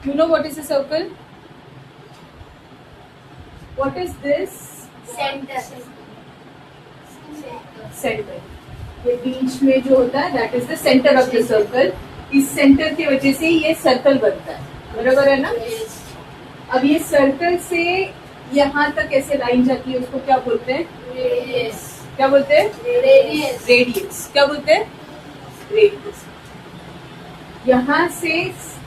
You know what is a circle? What is this? Centre. ये बीच में जो होता है that is the centre of the circle. इस सेंटर की वजह से ये सर्कल बनता है. बराबर है ना? अब ये सर्कल से यहाँ तक ऐसे लाइन जाती है, उसको क्या बोलते हैं? रेडियस. क्या बोलते हैं? रेडियस. रेडियस. क्या बोलते हैं? रेडियस. यहाँ से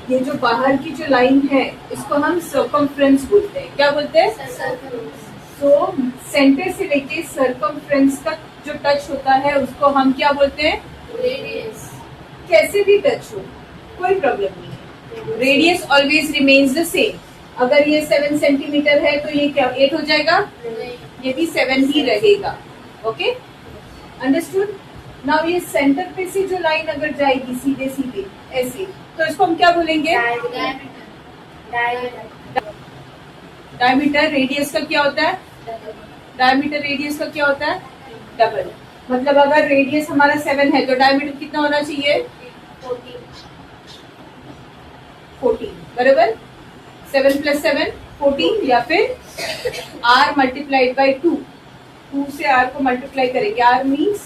ये जो बाहर की जो लाइन है इसको हम सर्कमफ्रेंस बोलते हैं. क्या बोलते हैं? तो सेंटर से लेके सर्कमफ्रेंस तक जो टच होता है उसको हम क्या बोलते हैं? रेडियस. कैसे भी टच हो कोई प्रॉब्लम नहीं है. Radius always remains the same. अगर ये 7 सेंटीमीटर है तो ये क्या 8 हो जाएगा? ये भी 7 ही रहेगा. Okay, understood. नाउ ये सेंटर पे से जो लाइन अगर जाएगी सीधे सीधे ऐसे, तो इसको हम क्या बोलेंगे? डायमीटर. रेडियस का क्या होता है? डायमीटर रेडियस का क्या होता है? डबल. मतलब अगर रेडियस हमारा 7 है तो डायमीटर कितना होना चाहिए? 14. बराबर. 7 + 7 14, या फिर r मल्टीप्लाइड बाई 2. 2 से r को मल्टीप्लाई करेंगे. r means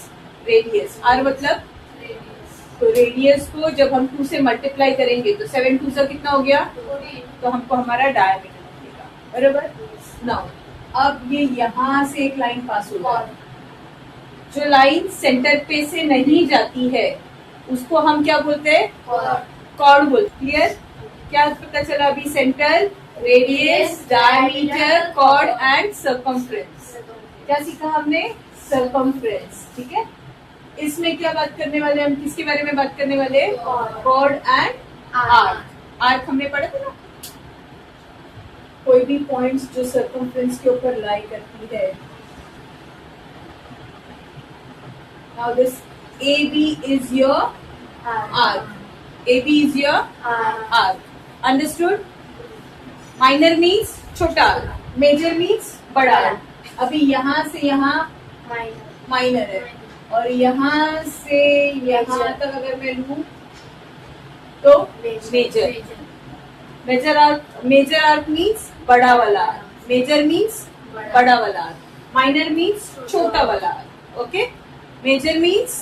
radius. r मतलब तो रेडियस को जब हम 2 से मल्टीप्लाई करेंगे तो 7 2 से कितना हो गया? 14. तो हमको हमारा डायमीटर मिलेगा. बराबर. नाउ अब ये यहाँ से एक लाइन पास होगा. जो लाइन सेंटर पे से नहीं जाती है उसको हम क्या बोलते हैं? कॉर्ड बोलते. क्लियर? क्या पता चला अभी? Centre, radius, diameter, chord and circumference. क्या सीखा हमने? सर्कमफ्रेंस. ठीक है. इसमें क्या बात करने वाले हम? किसके बारे में बात करने वाले? Cord and arc. आर्क हमने पढ़ा था ना. कोई भी पॉइंट्स जो सर्कमफ्रेंस के ऊपर लाई करती है. Now this AB is your arc. AB is your arc. Understood? Minor means छोटा, major means बड़ा. अभी यहाँ से यहाँ माइनर है और यहाँ से यहाँ तक अगर मैं लूँ तो मेजर. मेजर आर्क मीन्स बड़ा वाला आर्क. मेजर मीन्स बड़ा वाला आर्क. माइनर मीन्स छोटा वाला आर्क. ओके. मेजर मीन्स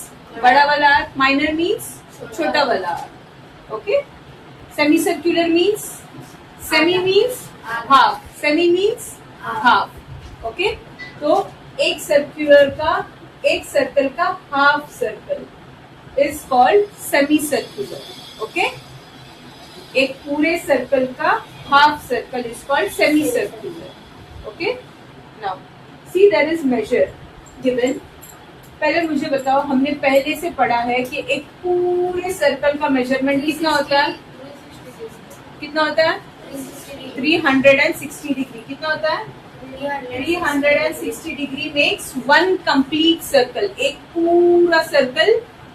बड़ा वाला आर्क. माइनर मीन्स छोटा वाला arc. Okay. Semi circular means, semi means half. Semi means half. Okay. तो एक सर्कुलर का, एक सर्कल का half circle is called semi circular. Okay. एक पूरे सर्कल का half circle is called semi circular. Okay. Now see there is major given. पहले मुझे बताओ, हमने पहले से पढ़ा है कि एक पूरे सर्कल का मेजरमेंट कितना होता है? कितना होता है? 360 डिग्री. कितना होता है? 360 डिग्री मेक्स 1 कंप्लीट सर्कल. एक पूरा सर्कल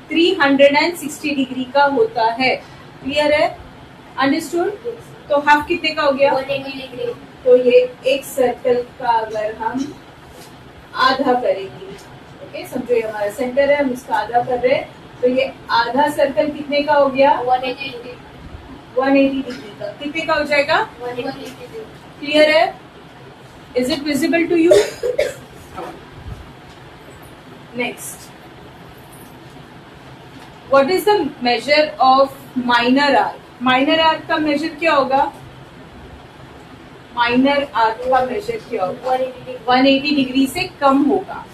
360 डिग्री का होता है. क्लियर है? अंडरस्टूड? तो हाफ कितने का हो गया? 180 डिग्री. तो ये एक सर्कल का अगर हम आधा करेंगे, ओके, समझो ये हमारा सेंटर है, हम इसका आधा कर रहे हैं, तो ये आधा सर्कल कितने का हो गया? 180 डिग्री. 180 डिग्री का कितने का हो जाएगा? 180. क्लियर है? Is it visible to you? Next, what is the major of minor arc? Minor arc का मेजर क्या होगा? माइनर आर्क का मेजर क्या होगा? 180 डिग्री से कम होगा.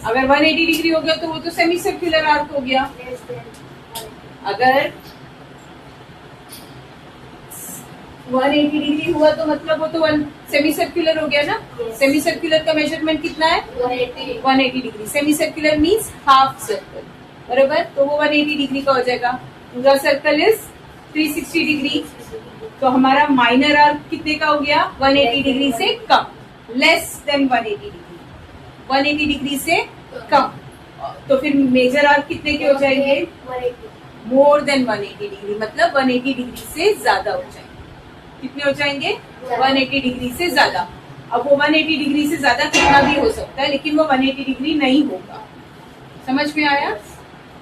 अगर 180 डिग्री हो गया तो वो तो सेमी सर्कुलर आर्क हो गया. अगर 180 डिग्री हुआ तो मतलब वो तो सेमी सर्कुलर हो गया ना. सेमी सर्कुलर का मेजरमेंट कितना है? 180 degree. Semi circular means half circle. बराबर. तो वो 180 डिग्री का हो जाएगा. पूरा सर्कल इज 360 डिग्री. तो हमारा माइनर आर्क कितने का हो गया? 180 डिग्री से कम. Less than 180 degree. 180 डिग्री से कम. तो फिर मेजर आर्क कितने के हो जाएंगे? More than 180 degree. मतलब 180 डिग्री से ज्यादा हो जाएंगे. कितने हो जाएंगे? 180 डिग्री से ज्यादा. अब वो 180 डिग्री से ज्यादा कितना भी हो सकता है, लेकिन वो 180 डिग्री नहीं होगा. समझ में आया?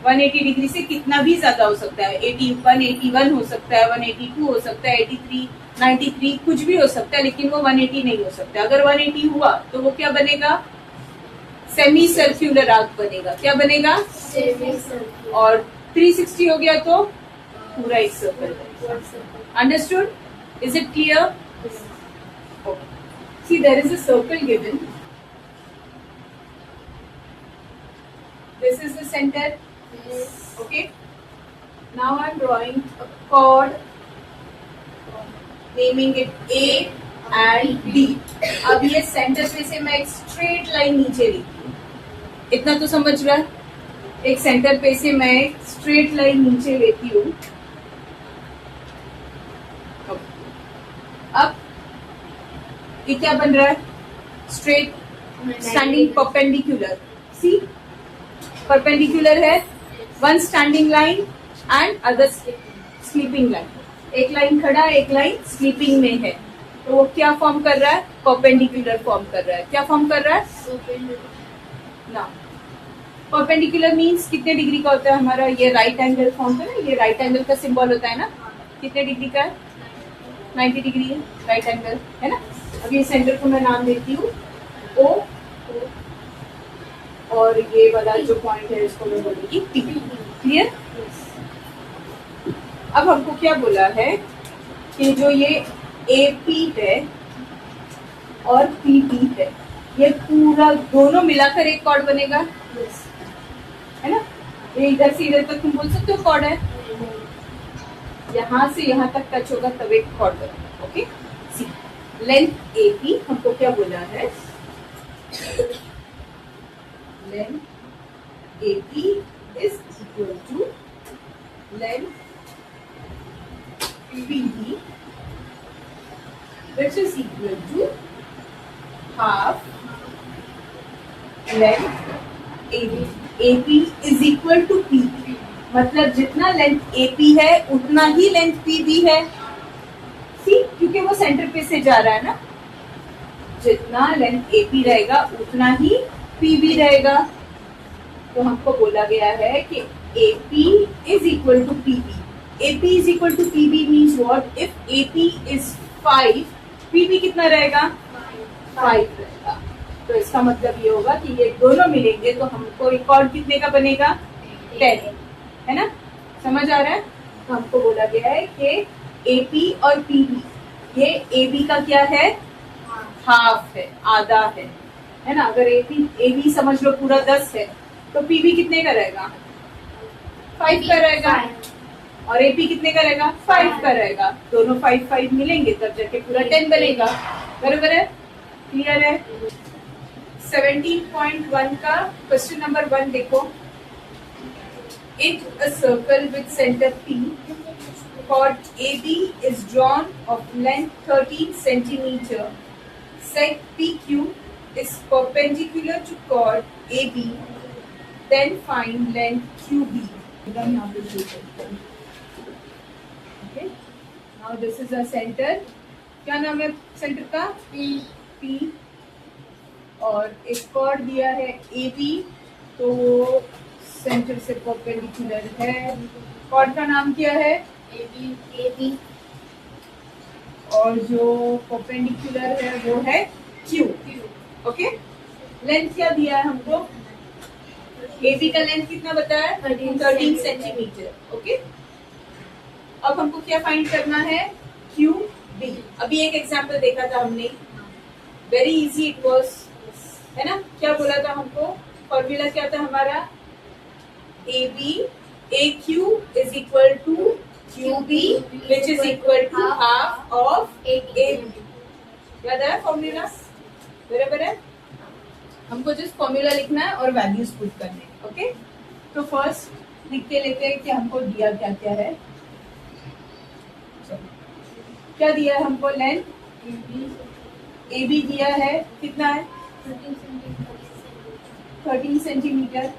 180 डिग्री से कितना भी ज्यादा हो सकता है, 81, 81 हो सकता है, 182 हो सकता है, 83, 93 कुछ भी हो सकता है, लेकिन वो 180 नहीं हो सकता। अगर 180 हुआ तो वो क्या बनेगा, सेमी सर्क्यूलर आर्क बनेगा। क्या बनेगा, और 360 हो गया तो पूरा एक circle. Understood? Is it clear? See there is a circle given, this is the center. Okay, now I'm drawing a chord, naming it A and B. अब ये सेंटर पे से मैं एक स्ट्रेट लाइन नीचे लिखती हूँ, इतना तो समझ रहा है। एक सेंटर पे से मैं एक स्ट्रेट लाइन नीचे लेती हूँ। अब ये क्या बन रहा है, straight standing perpendicular. See perpendicular है, one standing line and other sleeping line. एक लाइन खड़ा, एक लाइन स्लीपिंग में है, तो वो क्या फॉर्म कर रहा है, परपेंडिकुलर फॉर्म कर रहा है। क्या फॉर्म कर रहा है ना, परपेंडिकुलर मीन्स कितने डिग्री का होता है हमारा, ये राइट एंगल फॉर्म है ना, ये राइट एंगल का सिंबल होता है ना, कितने डिग्री का है, 90 डिग्री है राइट एंगल, है ना। अब ये सेंटर को मैं नाम देती हूँ O, और ये वाला जो पॉइंट है इसको मैं बोलूंगी P। क्लियर? अब हमको क्या बोला है कि जो ये AP है और PP है, ये पूरा दोनों मिलाकर एक कॉर्ड बनेगा, है ना। ये इधर से इधर तक तुम बोल सकते हो कॉर्ड है, यहाँ से यहाँ तक टच होगा तब एक कॉर्ड बनेगा। ओके, सी लेंथ AP हमको क्या बोला है, length AP is equal to length BD, which is equal to half length AB. AP is equal to PP, मतलब जितना लेंथ AP है उतना ही लेंथ PB है। सी, क्योंकि वो सेंटर पे से जा रहा है ना, जितना लेंथ AP रहेगा उतना ही PB रहेगा। तो हमको बोला गया है कि AP is equal to PB. AP is equal to PB means what? If AP is 5, PB कितना रहेगा, 5 रहेगा। तो इसका मतलब ये होगा कि ये दोनों मिलेंगे तो हमको एक कॉर्ड कितने का बनेगा, 10, है ना। समझ आ रहा है? तो हमको बोला गया है कि AP और PB, ये AB का क्या है, हाफ है, आधा है ना। अगर AB समझ लो पूरा 10 है तो PB कितने का रहेगा, 5 का रहेगा, और AP कितने का रहेगा, 5 का रहेगा। दोनों 5 5 मिलेंगे तब जाके पूरा 10 बनेगा। बराबर है? क्लियर है? 17.1 का क्वेश्चन नंबर 1 देखो। In a circle with center P, chord AB is drawn of length 13 centimeter. Sec PQ is perpendicular to chord AB. Then find length QB. Okay. Now this is a center. क्या नाम है centre का, P, और एक chord दिया है AB, तो centre से परपेंडिकुलर है। chord का नाम क्या है, AB, और जो परपेंडिकुलर है वो है Q। ओके, लेंथ क्या दिया है हमको, AB का लेंथ कितना बताया, 13 सेंटीमीटर। ओके, अब हमको क्या फाइंड करना है, QB। अभी एक एग्जांपल देखा था हमने, वेरी इजी इट वाज, है ना। क्या बोला था हमको, फॉर्मूला क्या था हमारा, AQ is equal to QB which is equal to half of AB। याद है फॉर्मूला, बराबर है। हमको जस्ट फॉर्मूला लिखना है और वैल्यूज पुट करने हैं। ओके, तो फर्स्ट लिख के लेते हैं कि हमको दिया क्या क्या है। क्या दिया है हमको, लेंथ AB दिया है, कितना है, 13 सेंटीमीटर।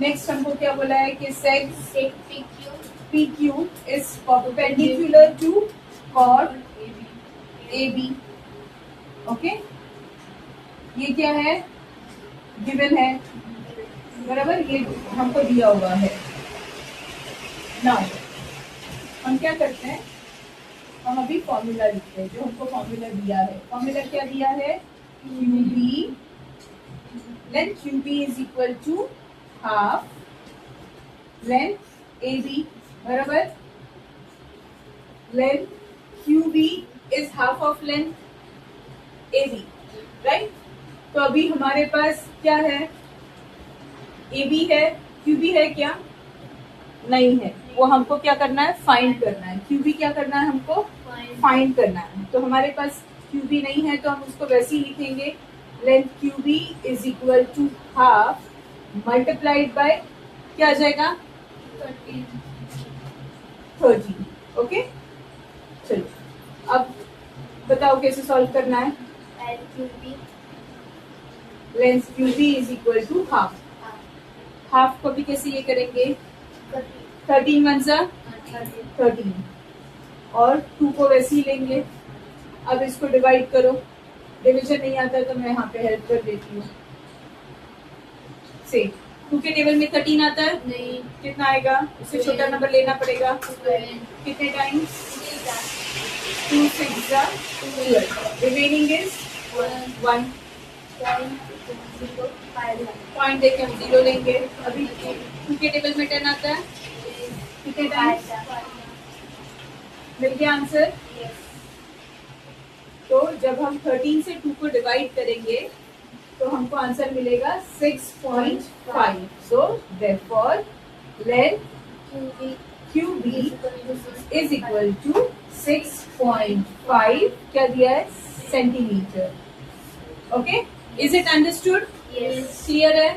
नेक्स्ट हमको क्या बोला है कि सेक PQ is perpendicular to chord AB। Okay, ये क्या है, गिवन है। बराबर, ये हमको दिया हुआ है। नाउ हम क्या करते हैं, हम अभी फॉर्मूला लिखते हैं जो हमको फॉर्मूला दिया है। फॉर्मूला क्या दिया है, QB, length QB is equal to half length AB, बराबर। Length QB is half of length AB, right. तो अभी हमारे पास क्या है, AB है, QB है क्या, नहीं है, वो हमको क्या करना है, फाइंड करना है। QB क्या करना है, हमको फाइंड करना है। तो हमारे पास QB नहीं है तो हम उसको वैसे ही लिखेंगे, length QB is equal to half multiplied by क्या आ जाएगा, 13। ओके, चलो अब बताओ कैसे सॉल्व करना है। Length QB is equal to half, half को भी कैसे ये करेंगे, 13 वन सा 13, और 2 को वैसे ही लेंगे। अब इसको डिवाइड करो, डिवीजन नहीं आता तो मैं यहाँ पे हेल्प कर देती हूँ। से 2 के टेबल में 13 आता है नहीं, कितना आएगा, उससे छोटा नंबर लेना पड़ेगा। कितने टाइम्स, 2 6 12, रिमेनिंग इज 1। पॉइंट देके हम 0 लेंगे। अभी 2 के टेबल में 10 आता है, कितने टाइम्स, मिल गया आंसर। तो जब हम 13 से 2 को डिवाइड करेंगे तो हमको आंसर मिलेगा 6.5। So therefore length QB is equal to 6.5 क्या दिया है, centimetre. Okay, is it understood, clear है।